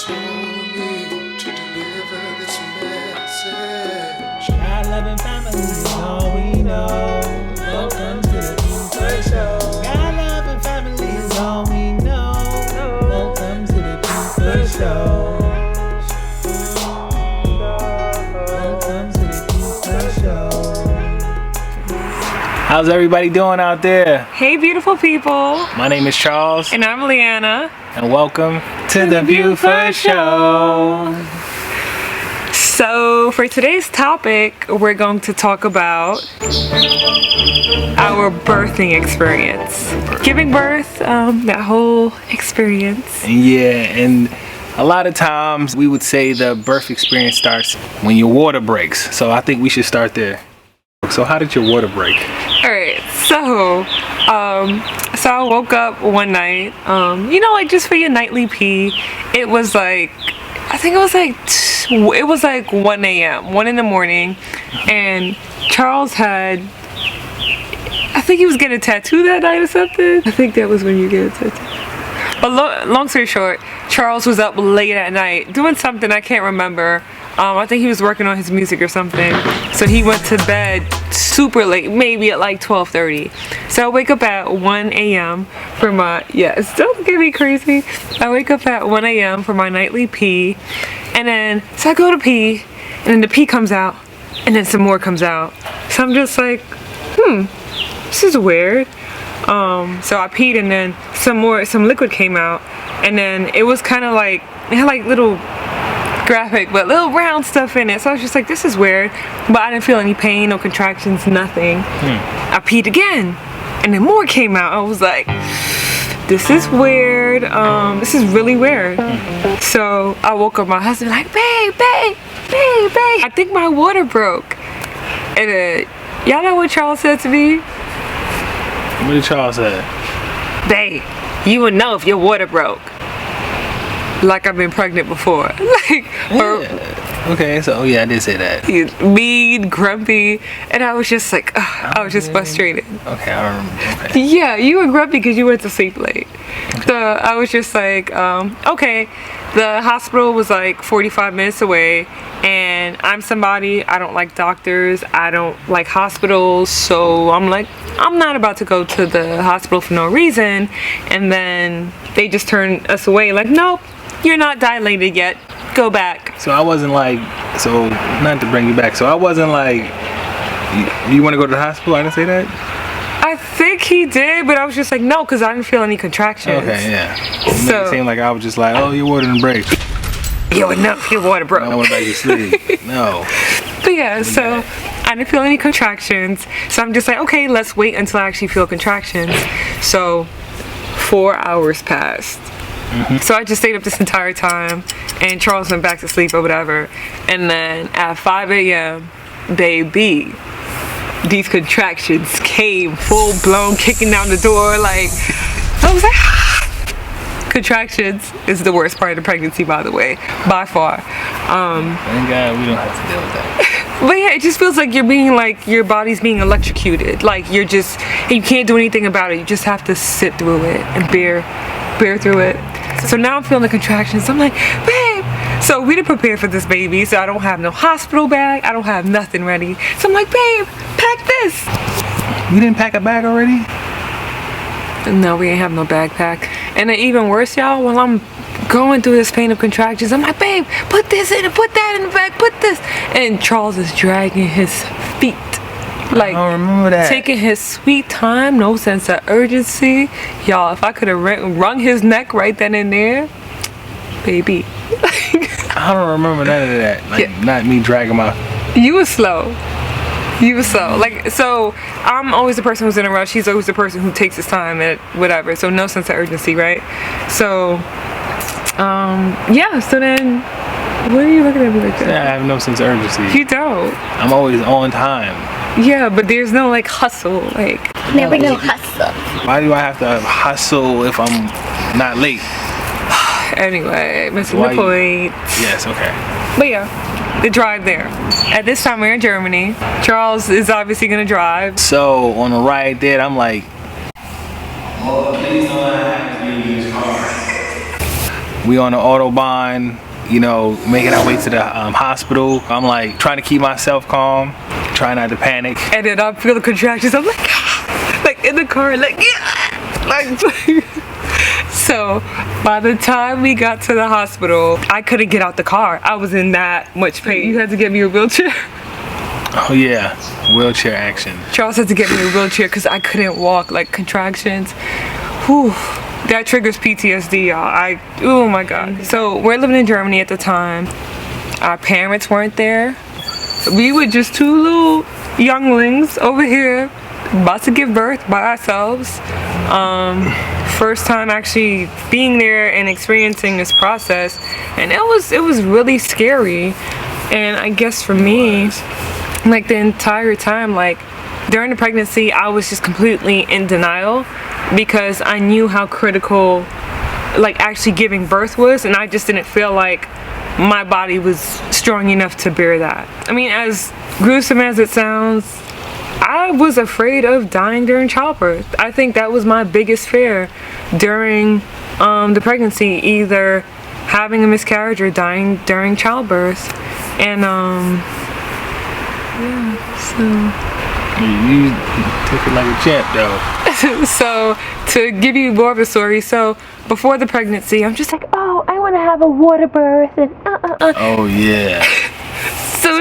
told me to deliver this message. God loving family is all we know. Welcome to the Beautiful Show. God loving family is all we know. Welcome to the Beautiful Show. Welcome to the Beautiful Show. How's everybody doing out there? Hey, beautiful people. My name is Charles. And I'm Leanna. And welcome to the Beautiful Show. So, for today's topic, we're going to talk about our birthing experience. Giving birth, that whole experience. Yeah, and a lot of times we would say the birth experience starts when your water breaks. So I think we should start there. So how did your water break? Alright, so I woke up one night, like just for your nightly pee. It was like, I think it was like 1 a.m., 1 in the morning, and Charles I think he was getting a tattoo that night or something. I think that was when you get a tattoo. But long story short, Charles was up late at night doing something I can't remember. I think he was working on his music or something. So he went to bed super late, maybe at like 12:30. So I wake up at 1 a.m. for my, don't get me crazy. I wake up at 1 a.m. for my nightly pee. And then, so I go to pee, and then the pee comes out, and then some more comes out. So I'm just like, this is weird. So I peed, and then some liquid came out, and then it was kind of like, it had like little graphic but little round stuff in it. So I was just like, this is weird, but I didn't feel any pain, no contractions, nothing. I peed again, and then more came out. I was like, this is weird. This is really weird. So I woke up my husband like, babe, I think my water broke. And y'all know what Charles said to me? What did Charles say? Babe, you would know if your water broke. Like I've been pregnant before. Okay, so I did say that. He's mean, grumpy, and I was just like, I was just frustrated. Okay, I remember. Okay. Yeah, you were grumpy because you went to sleep late. So I was just like, okay. The hospital was like 45 minutes away, and I'm somebody, I don't like doctors, I don't like hospitals, so I'm like, I'm not about to go to the hospital for no reason. And then they just turned us away like, nope, you're not dilated yet, go back. So I wasn't like, so not to bring you back, so I wasn't like, you want to go to the hospital? I didn't say that? I think he did, but I was just like, no, because I didn't feel any contractions. Okay, yeah. It made it seem like I was just like, oh, your water didn't break. You would know if your water broke. I went back to sleep. No. But yeah, so I didn't feel any contractions. So I'm just like, okay, let's wait until I actually feel contractions. So 4 hours passed. So I just stayed up this entire time, and Charles went back to sleep or whatever. And then at 5 a.m., baby, these contractions came full blown, kicking down the door. Like, I was like, contractions is the worst part of the pregnancy, by the way, by far. Thank God we don't have to deal with that. But yeah, it just feels like you're being like, your body's being electrocuted. Like you can't do anything about it. You just have to sit through it and bear through it. So now I'm feeling the contractions. I'm like, babe. So we didn't prepare for this baby. So I don't have no hospital bag. I don't have nothing ready. So I'm like, babe, pack this. You didn't pack a bag already? No, we ain't have no backpack. And then even worse, y'all, while I'm going through this pain of contractions, I'm like, babe, put this in and put that in the bag, put this. And Charles is dragging his feet. Like, I don't remember that. Taking his sweet time, no sense of urgency. Y'all, if I could have wrung his neck right then and there, baby. I don't remember none of that. Like, not me dragging my... You was slow. Like, so I'm always the person who's in a rush. He's always the person who takes his time and whatever. So no sense of urgency, right? So, so then, what are you looking at me like that? Yeah, I have no sense of urgency. You don't. I'm always on time. Yeah, but there's no like hustle, like. Never no hustle. Why do I have to hustle if I'm not late? Anyway, missing the point. Yes, okay. But yeah, the drive there. At this time we're in Germany. Charles is obviously gonna drive. So on the ride there, I'm like, oh, please don't have to be in this car. We on the Autobahn, you know, making our way to the hospital. I'm like trying to keep myself calm, trying not to panic. And then I feel the contractions. I'm like in the car, like yeah, like. So by the time we got to the hospital, I couldn't get out the car. I was in that much pain. You had to get me a wheelchair. Oh yeah, wheelchair action. Charles had to get me a wheelchair because I couldn't walk. Like contractions. Whew. That triggers PTSD, y'all. Oh my God. So we're living in Germany at the time. Our parents weren't there. We were just two little younglings over here, about to give birth by ourselves. First time actually being there and experiencing this process, and it was really scary. And I guess for me, like the entire time, like during the pregnancy, I was just completely in denial because I knew how critical like actually giving birth was, and I just didn't feel like my body was strong enough to bear that. I mean, as gruesome as it sounds, I was afraid of dying during childbirth. I think that was my biggest fear during the pregnancy, either having a miscarriage or dying during childbirth. And yeah, so You took it like a champ, though. so to give you more of a story, so before the pregnancy, I'm just like, oh, I want to have a water birth and Oh yeah. So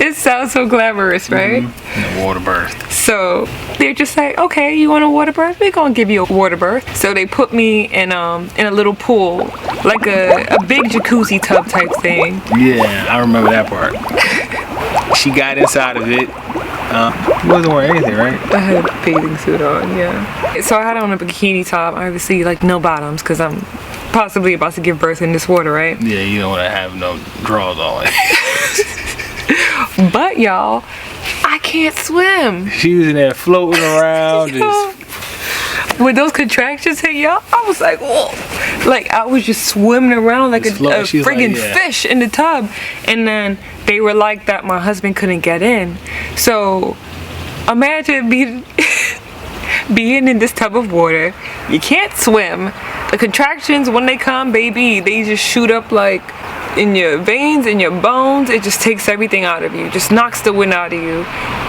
it sounds so glamorous, right? Mm-hmm. Water birth. So they're just like, okay, you want a water birth? We're gonna give you a water birth. So they put me in a little pool, like a big jacuzzi tub type thing. Yeah, I remember that part. She got inside of it. You wasn't wearing anything, right? I had a bathing suit on, yeah. So I had on a bikini top, obviously like no bottoms, because I'm possibly about to give birth in this water, right? Yeah, you don't want to have no drawers on. But y'all, I can't swim. She was in there floating around. Just... When those contractions hit, y'all, I was like, whoa. Like I was just swimming around like a friggin' fish in the tub. And then they were like that my husband couldn't get in. So imagine being in this tub of water. You can't swim. The contractions, when they come, baby, they just shoot up like in your veins, in your bones. It just takes everything out of you, just knocks the wind out of you.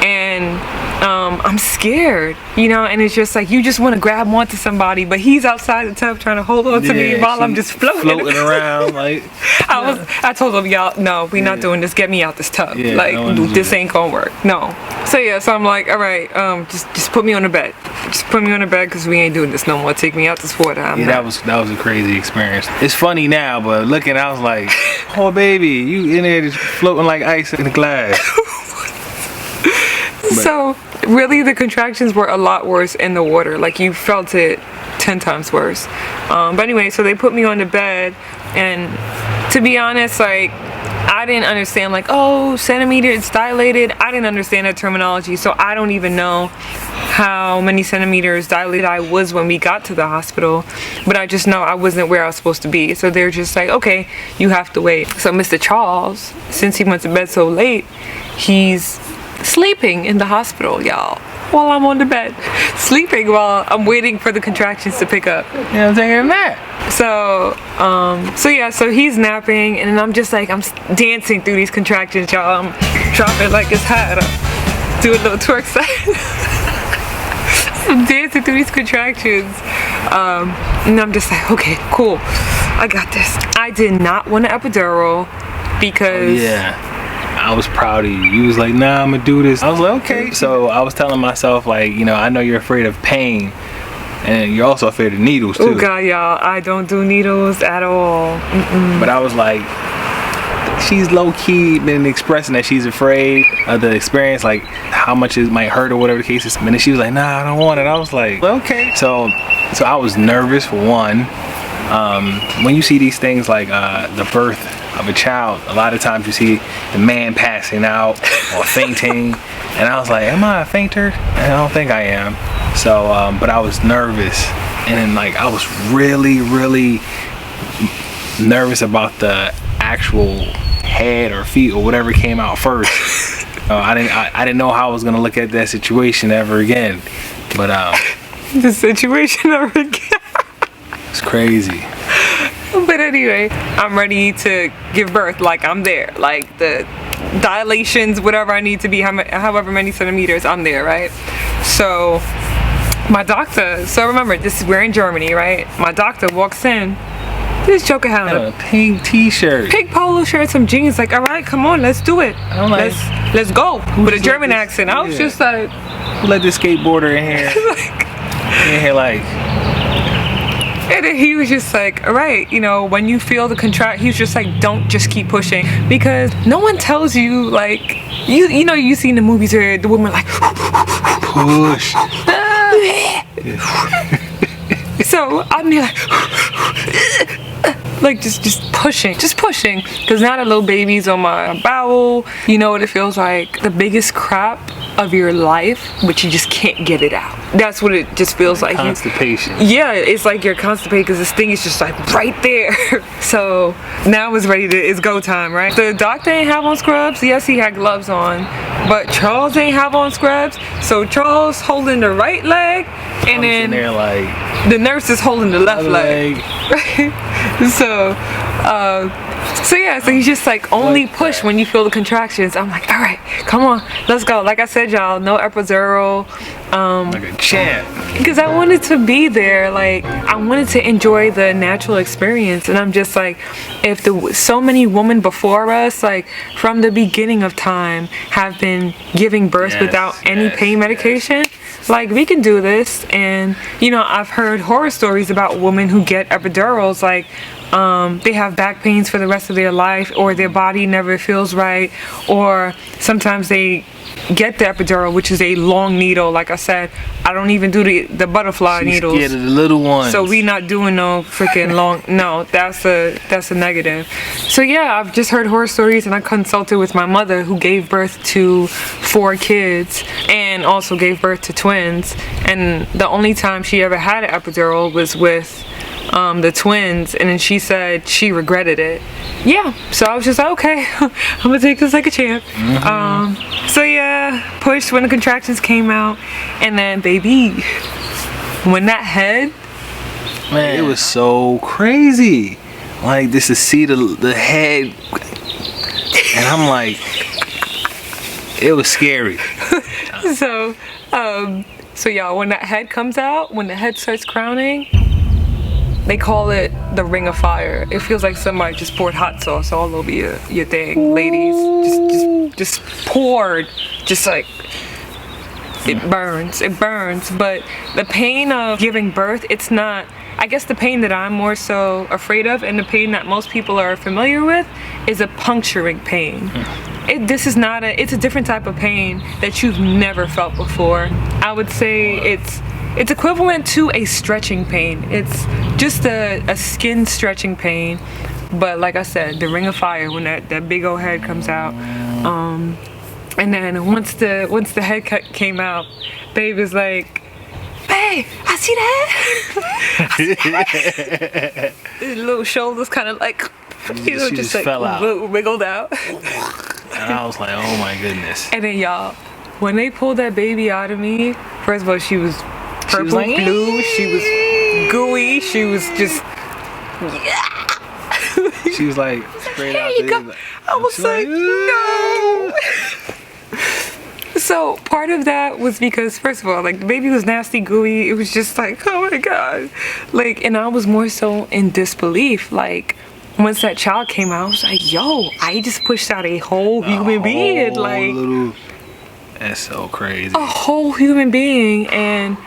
And I'm scared, you know, and it's just like you just want to grab onto somebody, but he's outside the tub trying to hold on to me while I'm just floating around. Like I told him, y'all, no, we're not doing this. Get me out this tub. Yeah, like no this ain't gonna work. No. So yeah, so I'm like, all right, just put me on the bed. Just put me on the bed because we ain't doing this no more. Take me out this water. That was a crazy experience. It's funny now, but looking, I was like, oh baby, you in there just floating like ice in the glass. So really the contractions were a lot worse in the water. Like you felt it 10 times worse. But anyway, so they put me on the bed, and to be honest, like I didn't understand like, oh, centimeters dilated. I didn't understand that terminology, so I don't even know how many centimeters dilated I was when we got to the hospital, but I just know I wasn't where I was supposed to be. So they're just like, okay, you have to wait. So Mr. Charles, since he went to bed so late, he's sleeping in the hospital, y'all, while I'm on the bed, sleeping while I'm waiting for the contractions to pick up. Yeah, I'm taking a nap. So he's napping, and then I'm just like, I'm dancing through these contractions, y'all. I'm dropping like his hat, doing a little twerk side. I'm dancing through these contractions, and I'm just like, okay, cool, I got this. I did not want an epidural because I was proud of you. You was like, nah, I'm gonna do this. I was like, okay. So I was telling myself, like, you know, I know you're afraid of pain, and you're also afraid of needles too. Oh God, y'all, I don't do needles at all. But I was like, she's low-key been expressing that she's afraid of the experience, like how much it might hurt or whatever the case is. And then she was like, nah, I don't want it. I was like, okay. So I was nervous for one. When you see these things like the birth of a child, a lot of times you see the man passing out or fainting, and I was like, am I a fainter? And I don't think I am. So but I was nervous, and then like I was really nervous about the actual head or feet or whatever came out first. I didn't know how I was gonna look at that situation ever again, but the situation ever again. it's crazy. But anyway, I'm ready to give birth. Like, I'm there. Like, the dilations, whatever I need to be, however many centimeters, I'm there, right? So my doctor, so remember, we're in Germany, right? My doctor walks in. This joker had a pink t-shirt, pink polo shirt, some jeans. Like, all right, come on, let's do it. I'm like, let's go. With a German accent. I was just like, who let this skateboarder in here? And then he was just like, all right, you know, when you feel the contract, he was just like, don't just keep pushing, because no one tells you, like, you know, you see in the movies where the woman like push. So I'm there like just pushing, because now the little baby's on my bowel. You know what it feels like? The biggest crap of your life, but you just can't get it out. That's what it just feels like. Constipation. Yeah, it's like you're constipated because this thing is just like right there. So now it's go time, right? The doctor ain't have on scrubs. Yes, he had gloves on, but Charles ain't have on scrubs. So Charles holding the right leg, and then there like the nurse is holding the left leg. Right? So he's just like, only push when you feel the contractions. I'm like, all right, come on, let's go. Like I said, y'all, no epidural. Like a champ. Because I wanted to be there. Like, I wanted to enjoy the natural experience. And I'm just like, if so many women before us, like from the beginning of time, have been giving birth without any pain medication, like, we can do this. And you know, I've heard horror stories about women who get epidurals, like they have back pains for the rest of their life, or their body never feels right, or sometimes they get the epidural, which is a long needle. Like I said, I don't even do the butterfly needles. Scared of the little ones. So we not doing no freaking long. No, that's a negative. So yeah, I've just heard horror stories, and I consulted with my mother, who gave birth to 4 kids and also gave birth to twins. And the only time she ever had an epidural was with the twins, and then she said she regretted it. Yeah, so I was just like, okay, I'm gonna take this like a champ. So yeah, pushed when the contractions came out, and then baby, when that head, man, it was so crazy. Like, just to see the head, and I'm like, it was scary. So y'all, when that head comes out, when the head starts crowning, they call it the ring of fire. It feels like somebody just poured hot sauce all over your thing, ladies. Just poured, just like, it burns. But the pain of giving birth, it's not, I guess the pain that I'm more so afraid of, and the pain that most people are familiar with, is a puncturing pain. It's a different type of pain that you've never felt before. I would say it's equivalent to a stretching pain. It's just a skin stretching pain. But like I said, the ring of fire, when that big old head comes out. And then once the head came out, babe was like, babe, I see that. His little shoulders kind of like, just like fell out. Wiggled out. And I was like, oh my goodness. And then y'all, when they pulled that baby out of me, first of all, she was purple, like, blue, she was gooey, she was just, she was like, straight out there. I was like, no. So part of that was because, first of all, like, the baby was nasty, gooey. It was just like, oh my God. Like, and I was more so in disbelief. Like, once that child came out, I was like, yo, I just pushed out a whole human being. Like, that's so crazy. A whole human being. And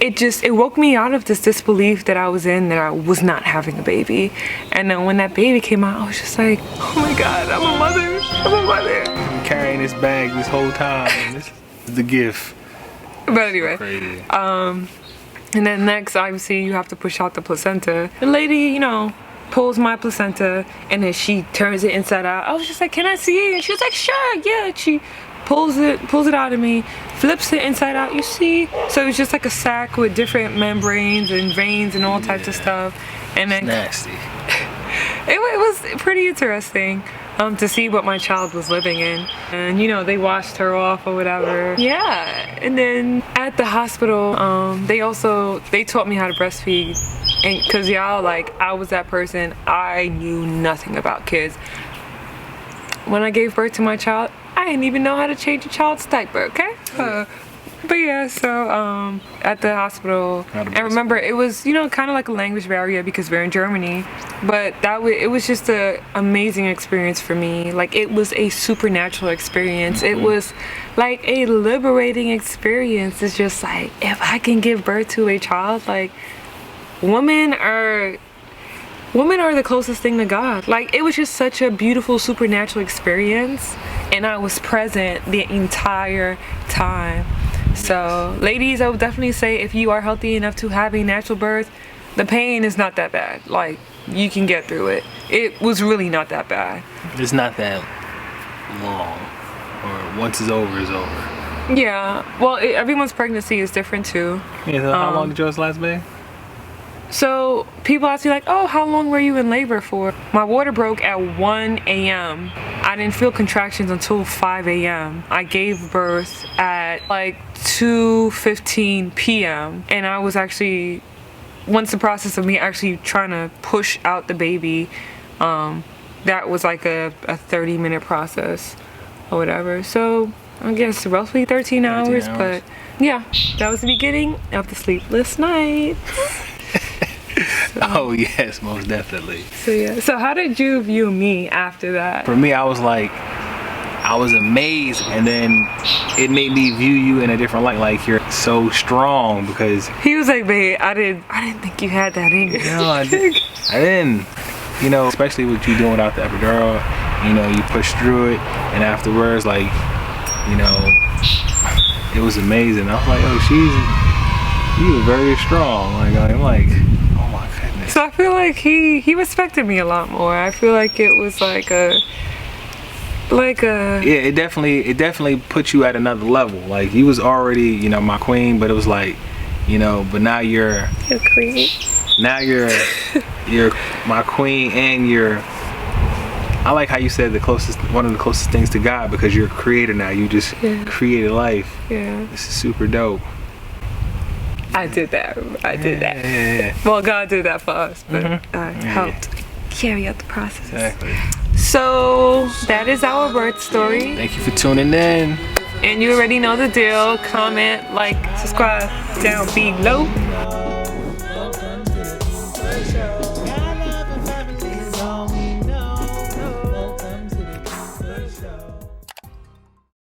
it woke me out of this disbelief that I was in, that I was not having a baby. And then when that baby came out, I was just like, oh my God, I'm a mother. I'm carrying this bag this whole time. This is the gift. But anyway, crazy. And then next, obviously, you have to push out the placenta. The lady, you know, pulls my placenta, and then she turns it inside out. I was just like, can I see it? And she was like, sure, yeah. She pulls it out of me, flips it inside out, you see? So it's just like a sack with different membranes and veins and all types of stuff. And then nasty. It was pretty interesting to see what my child was living in. And, you know, they washed her off or whatever. Yeah. And then at the hospital, they taught me how to breastfeed And because y'all, like, I was that person, I knew nothing about kids. When I gave birth to my child, I didn't even know how to change a child's diaper, okay? But yeah, so at the hospital, and remember, it was, you know, kind of like a language barrier because we're in Germany, but it was just an amazing experience for me. Like, it was a supernatural experience. It was like a liberating experience. It's just like, if I can give birth to a child, like, women are the closest thing to God. Like, it was just such a beautiful supernatural experience, and I was present the entire time. So ladies, I would definitely say if you are healthy enough to have a natural birth, the pain is not that bad. Like, you can get through it. It was really not that bad. It's not that long, or once it's over, it's over. Yeah, well, everyone's pregnancy is different too. Yeah, so how long did yours last, babe? So people ask me like, oh, how long were you in labor for? My water broke at 1 a.m. I didn't feel contractions until 5 a.m. I gave birth at like 2:15 p.m. And I was actually, once the process of me actually trying to push out the baby, that was like a 30-minute process or whatever. So I guess roughly 13 hours, but yeah, that was the beginning of the sleepless night. So. Oh yes, most definitely. So yeah. So how did you view me after that? For me, I was like, I was amazed, and then it made me view you in a different light. Like, you're so strong because he was like, babe, I didn't think you had that in you. No, I didn't. You know, especially what you doing without the epidural. You know, you push through it, and afterwards, like, you know, it was amazing. I was like, oh, you were very strong. Like, I'm like, oh my goodness. So I feel like he respected me a lot more. I feel like it was like a yeah, it definitely put you at another level. Like, you was already, you know, my queen, but it was like, you know, but now you're queen. Now you're my queen, and I like how you said one of the closest things to God, because you're a creator now. You just created life. Yeah. This is super dope. I did that. Yeah. Well, God did that for us, but I helped carry out the process. Exactly. So that is our birth story. Thank you for tuning in. And you already know the deal. Comment, like, subscribe down below.